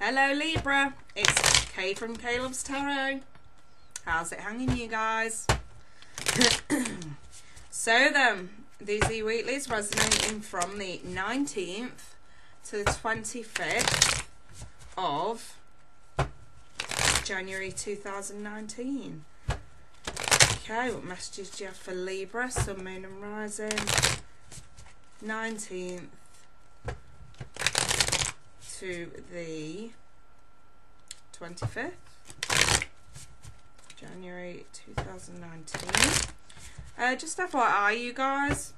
Hello Libra, it's Kay from Caleb's Tarot. How's it hanging, you guys? So then, these e-weeklies resonating from the 19th to the 25th of January 2019. Okay, what messages do you have for Libra, Sun, Moon and Rising? 19th to the 25th January 2019. Just FYI, you guys,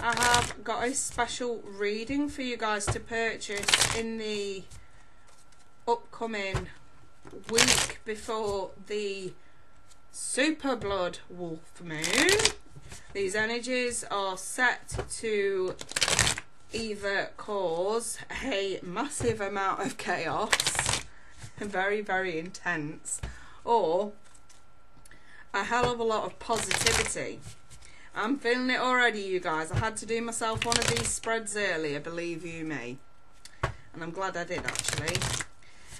I have got a special reading for you guys to purchase in the upcoming week before the super blood wolf moon. These energies are set to either cause a massive amount of chaos, very, very intense, or a hell of a lot of positivity. I'm feeling it already, you guys. I had to do myself one of these spreads earlier, believe you me, and I'm glad I did actually.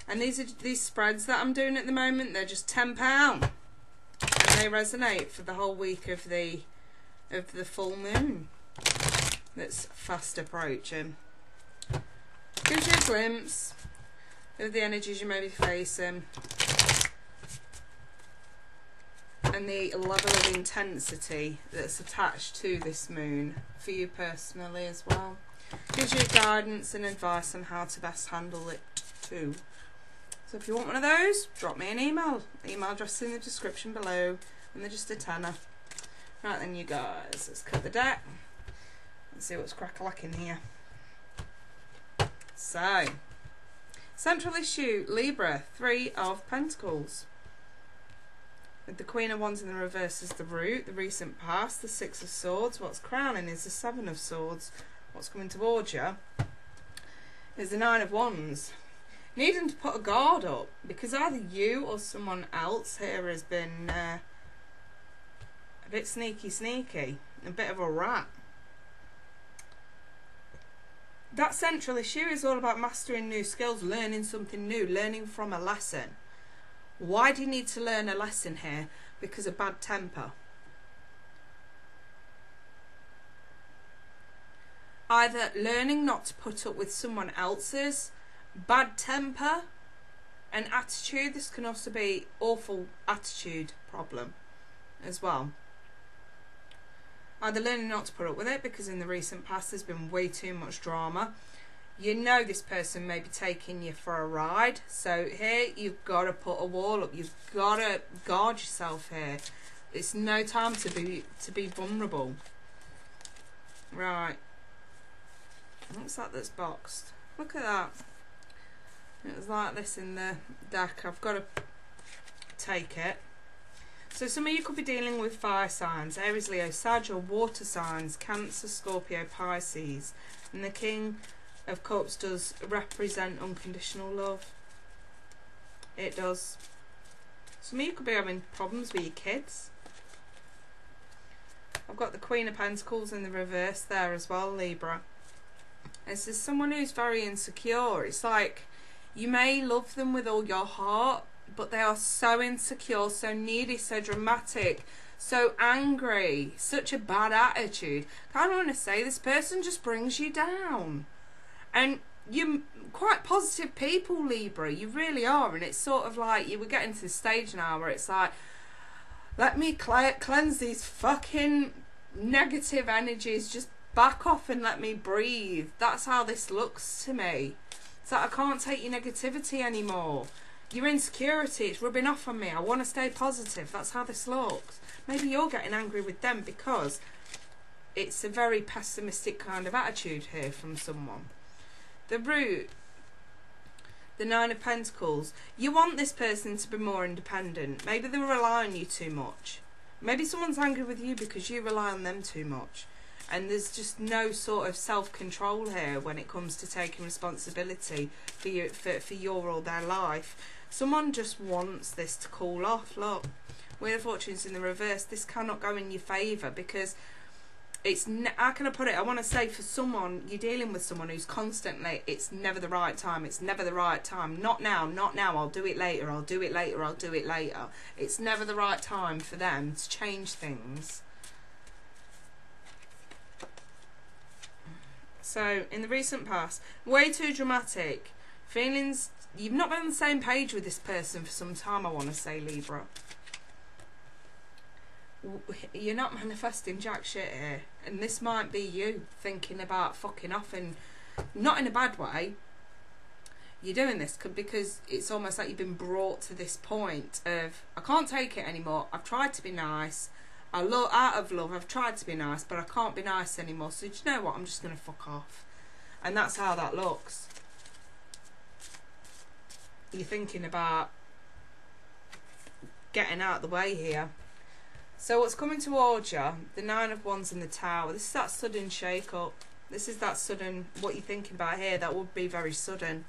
And these are these spreads that I'm doing at the moment. They're just £10, and they resonate for the whole week of the full moon that's fast approaching. Gives you a glimpse of the energies you may be facing and the level of intensity that's attached to this moon for you personally as well. Gives you guidance and advice on how to best handle it too. So if you want one of those, drop me an email. Email address in the description below, and they're just £10. Right then, you guys, let's cut the deck. Let's see what's crack-a-lacking here. So, central issue, Libra, 3 of Pentacles. With the Queen of Wands in the reverse as the root, the recent past, the 6 of Swords. What's crowning is the 7 of Swords. What's coming towards you is the 9 of Wands. Needing to put a guard up, because either you or someone else here has been a bit sneaky, a bit of a rat. That central issue is all about mastering new skills, learning something new, learning from a lesson. Why do you need to learn a lesson here? Because of bad temper. Either learning not to put up with someone else's bad temper and attitude. This can also be awful attitude problem as well. Either learning not to put up with it because in the recent past there's been way too much drama. You know this person may be taking you for a ride, so here you've got to put a wall up. You've got to guard yourself here. It's no time to be vulnerable. Right. What's that that's boxed? Look at that. It was like this in the deck. I've got to take it. So some of you could be dealing with fire signs, Aries, Leo, Sag, or water signs, Cancer, Scorpio, Pisces. And the King of Cups does represent unconditional love. It does. Some of you could be having problems with your kids. I've got the Queen of Pentacles in the reverse there as well, Libra. This is someone who's very insecure. It's like you may love them with all your heart, but they are so insecure, so needy, so dramatic, so angry, such a bad attitude. I don't want to say this person just brings you down. And you're quite positive people, Libra. You really are. And it's sort of like we're getting to the stage now where it's like, let me cleanse these fucking negative energies. Just back off and let me breathe. That's how this looks to me. It's like I can't take your negativity anymore. Your insecurity, it's rubbing off on me. I want to stay positive. That's how this looks. Maybe you're getting angry with them because it's a very pessimistic kind of attitude here from someone. The root, the 9 of Pentacles. You want this person to be more independent. Maybe they rely on you too much. Maybe someone's angry with you because you rely on them too much. And there's just no sort of self-control here when it comes to taking responsibility for your or their life. Someone just wants this to cool off. Look, Wheel of Fortune's in the reverse. This cannot go in your favour because how can I put it? I want to say, for someone, you're dealing with someone who's constantly, it's never the right time, it's never the right time, not now, not now, I'll do it later, I'll do it later, I'll do it later. It's never the right time for them to change things. So, in the recent past, way too dramatic. Feelings, you've not been on the same page with this person for some time, I want to say, Libra. You're not manifesting jack shit here. And this might be you thinking about fucking off, and not in a bad way. You're doing this because it's almost like you've been brought to this point of, I can't take it anymore. I've tried to be nice. Out of love, I've tried to be nice, but I can't be nice anymore. So do you know what? I'm just going to fuck off. And that's how that looks. You're thinking about getting out of the way here. So what's coming towards you? The 9 of Wands in the Tower. This is that sudden shake-up. This is that sudden, what you're thinking about here, that would be very sudden.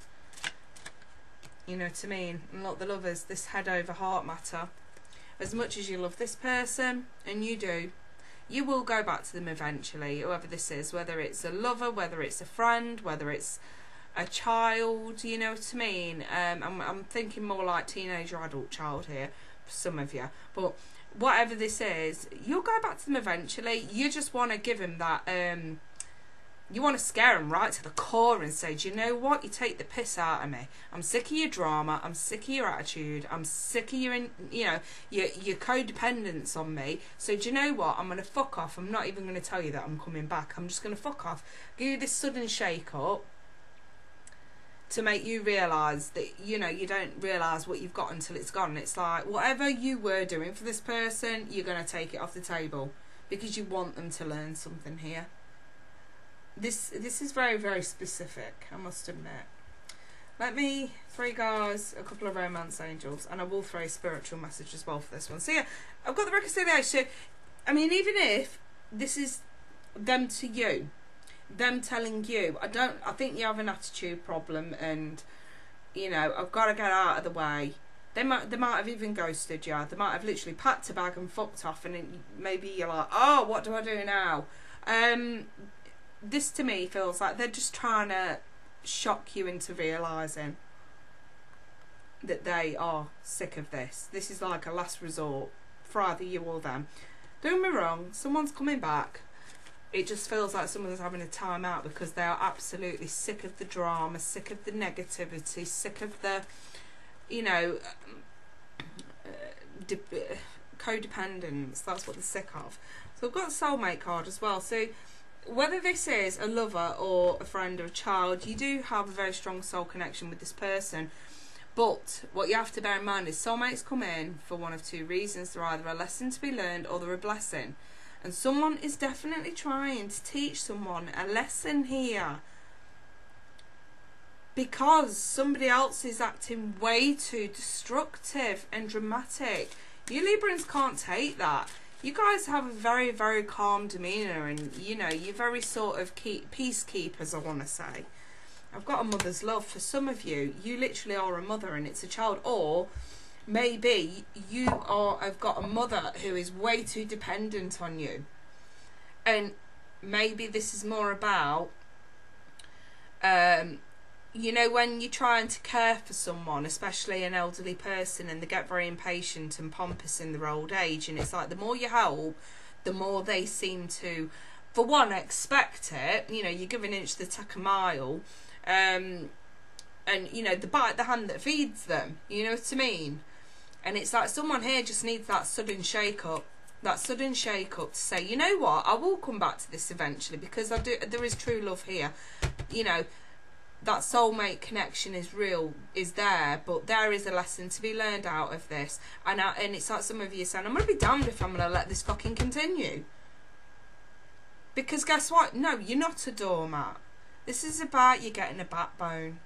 You know what I mean? And look, the Lovers, this head over heart matter. As much as you love this person, and you do, you will go back to them eventually, whoever this is, whether it's a lover, whether it's a friend, whether it's a child, you know what I mean? I'm thinking more like teenage or adult child here, for some of you. But whatever this is, you'll go back to them eventually. You just want to give him that, you want to scare him right to the core and say, do you know what? You take the piss out of me. I'm sick of your drama. I'm sick of your attitude. I'm sick of your, your codependence on me. So do you know what? I'm going to fuck off. I'm not even going to tell you that I'm coming back. I'm just going to fuck off. Give you this sudden shake up to make you realise that, you don't realise what you've got until it's gone. It's like, whatever you were doing for this person, you're going to take it off the table because you want them to learn something here. This is very, very specific, I must admit. Let me throw you guys a couple of romance angels, and I will throw a spiritual message as well for this one. So yeah, I've got the reconciliation. I mean, even if this is them to you, them telling you, I think you have an attitude problem, and I've got to get out of the way. They might have even ghosted you. They might have literally packed a bag and fucked off, and maybe you're like, oh, what do I do now? This to me feels like they're just trying to shock you into realising that they are sick of this. This is like a last resort for either you or them. Don't get me wrong, someone's coming back. It just feels like someone's having a time out because they are absolutely sick of the drama, sick of the negativity, sick of the, codependence. That's what they're sick of. So I've got a soulmate card as well. So whether this is a lover or a friend or a child, you do have a very strong soul connection with this person. But what you have to bear in mind is soulmates come in for one of two reasons. They're either a lesson to be learned or they're a blessing. And someone is definitely trying to teach someone a lesson here, because somebody else is acting way too destructive and dramatic. You Librans can't take that. You guys have a very, very calm demeanour, and you're very sort of peacekeepers, I want to say. I've got a mother's love for some of you. You literally are a mother and it's a child, or maybe you have got a mother who is way too dependent on you, and maybe this is more about when you're trying to care for someone, especially an elderly person, and they get very impatient and pompous in their old age, and it's like the more you help, the more they seem to, for one, expect it. You give an inch, they take a mile, and they bite the hand that feeds them. You know what I mean? And it's like someone here just needs that sudden shake-up. That sudden shake-up to say, you know what, I will come back to this eventually, because there is true love here. That soulmate connection is real, is there, but there is a lesson to be learned out of this. And it's like some of you saying, I'm going to be damned if I'm going to let this fucking continue. Because guess what? No, you're not a doormat. This is about you getting a backbone.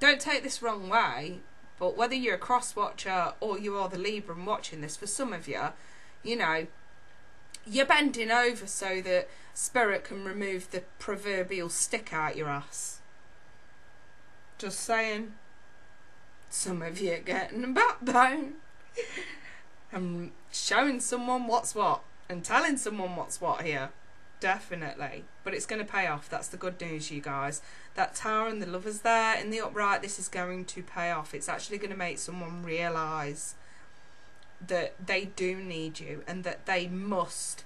Don't take this wrong way, but whether you're a cross-watcher or you are the Libra and watching this, for some of you, you're bending over so that Spirit can remove the proverbial stick out your ass. Just saying. Some of you are getting a backbone. I'm showing someone what's what. and telling someone what's what here. Definitely. But it's going to pay off. That's the good news, you guys. That Tower and the Lovers there in the upright, this is going to pay off. It's actually going to make someone realise that they do need you and that they must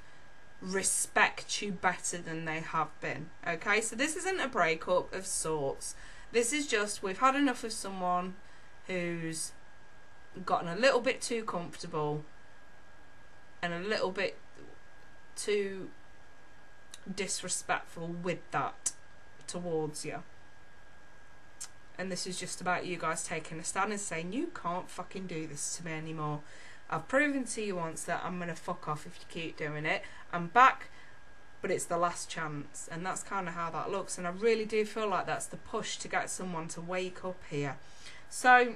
respect you better than they have been. Okay, so this isn't a breakup of sorts. This is just, we've had enough of someone who's gotten a little bit too comfortable and a little bit too disrespectful with that towards you. And this is just about you guys taking a stand and saying, you can't fucking do this to me anymore. I've proven to you once that I'm going to fuck off if you keep doing it. I'm back, but it's the last chance. And that's kind of how that looks. And I really do feel like that's the push to get someone to wake up here. So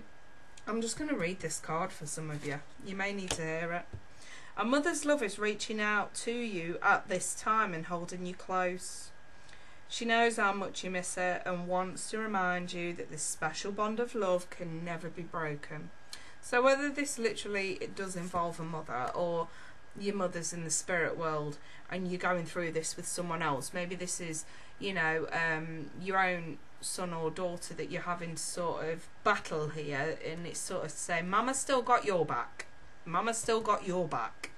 I'm just going to read this card for some of you. You may need to hear it. A mother's love is reaching out to you at this time and holding you close. She knows how much you miss her and wants to remind you that this special bond of love can never be broken. So whether this literally it does involve a mother, or your mother's in the spirit world and you're going through this with someone else, maybe this is, you know, your own son or daughter that you're having to sort of battle here, and it's sort of saying, Mama still got your back. Mama still got your back.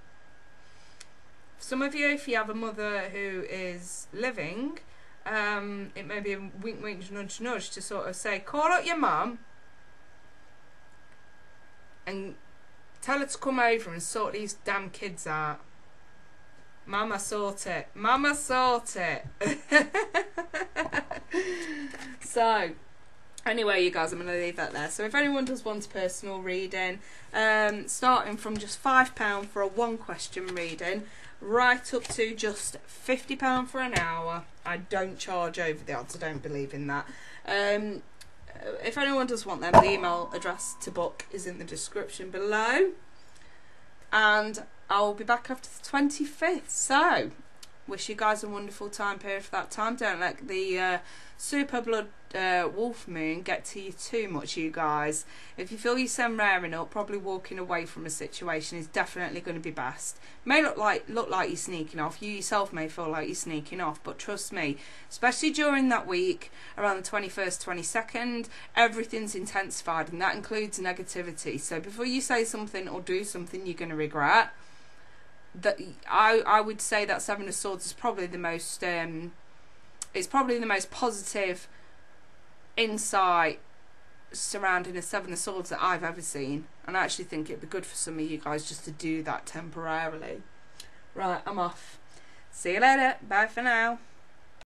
Some of you, if you have a mother who is living, it may be a wink wink nudge nudge to sort of say, call up your mum and tell her to come over and sort these damn kids out. Mama sort it. Mama sort it. So anyway, you guys, I'm going to leave that there. So if anyone does want a personal reading, starting from just £5 for a 1 question reading, right up to just £50 for an hour. I don't charge over the odds. I don't believe in that. If anyone does want them, the email address to book is in the description below. And I'll be back after the 25th. So, wish you guys a wonderful time period for that time. Don't let the super blood wolf moon get to you too much, you guys. If you feel yourself raring up, probably walking away from a situation is definitely going to be best. May look like you're sneaking off. You yourself may feel like you're sneaking off, but trust me, especially during that week around the 21st, 22nd, everything's intensified, and that includes negativity. So before you say something or do something you're going to regret, that I would say that Seven of Swords is probably the most it's probably the most positive insight surrounding a Seven of Swords that I've ever seen, and I actually think it'd be good for some of you guys just to do that temporarily. Right, I'm off. See you later. Bye for now.